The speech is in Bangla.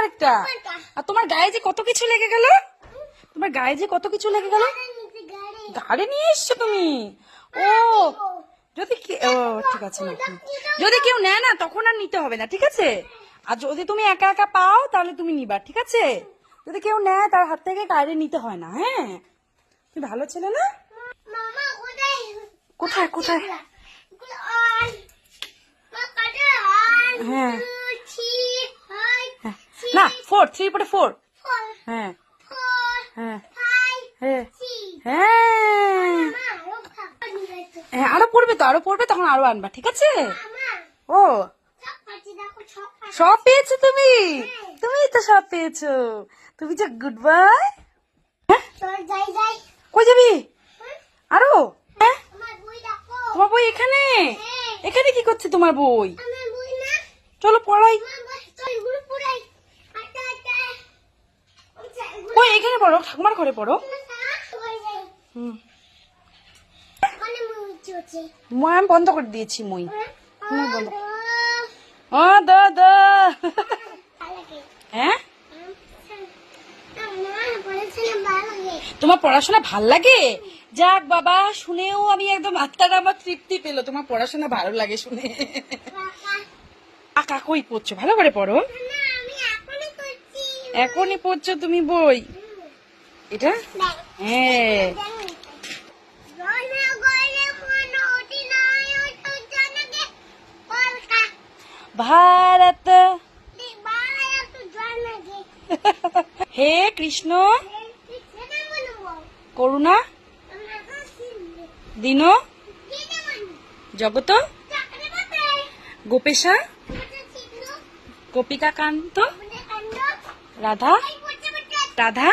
আরেকটা। আর তোমার গায়ে যে কত কিছু লেগে গেল, তোমার গায়ে যে কত কিছু লেগে গেল। গাড়ি নিয়ে এসছো তুমি? ও যদি ও ঠিক আছে না, যদি কেউ নেয় না তখন আর নিতে হবে না, ঠিক আছে? আর যদি তুমি একা একা পাও তাহলে তুমি নিবা, ঠিক আছে? যদি কেউ নেয় তার হাত থেকে গাড়ি নিতে হয় না। হ্যাঁ, তুমি ভালো ছেলে না? কোথায় কোথায়? হ্যাঁ না, 4 3 পরে 4। হ্যাঁ হ্যাঁ হ্যাঁ হ্যাঁ, আরো পড়বে তো, আরো পড়বে, তখন আরো আনবা, ঠিক আছে? ও সব পেয়েছো তুমি, তুমি তো সব পেয়েছো, তুমি যে গুড বয়। কই যাবি আরো? হ্যাঁ, তোমার বই এখানে? এখানে কি করছে তোমার বই? চলো পড়াই। ওই এখানে পড়ো, ঠাকুমার ঘরে পড়ো। মই আমি বন্ধ করে দিয়েছি, মই বন্ধ। ও দা দা। হ্যাঁ, তোমার পড়াশোনা ভাল লাগে? যাক বাবা, শুনেও আমি একদম আত্মাটা আমার তৃপ্তি পেলো, তোমার পড়াশোনা ভালো লাগে শুনে। কাকা কই পড়ছো? ভালো করে পড়ো। এখনই পড়ছো তুমি বই? এটা হ্যাঁ, ভারত হে কৃষ্ণ করুণা দীন জগত গোপেশা গোপিকা কান্ত রাধা রাধা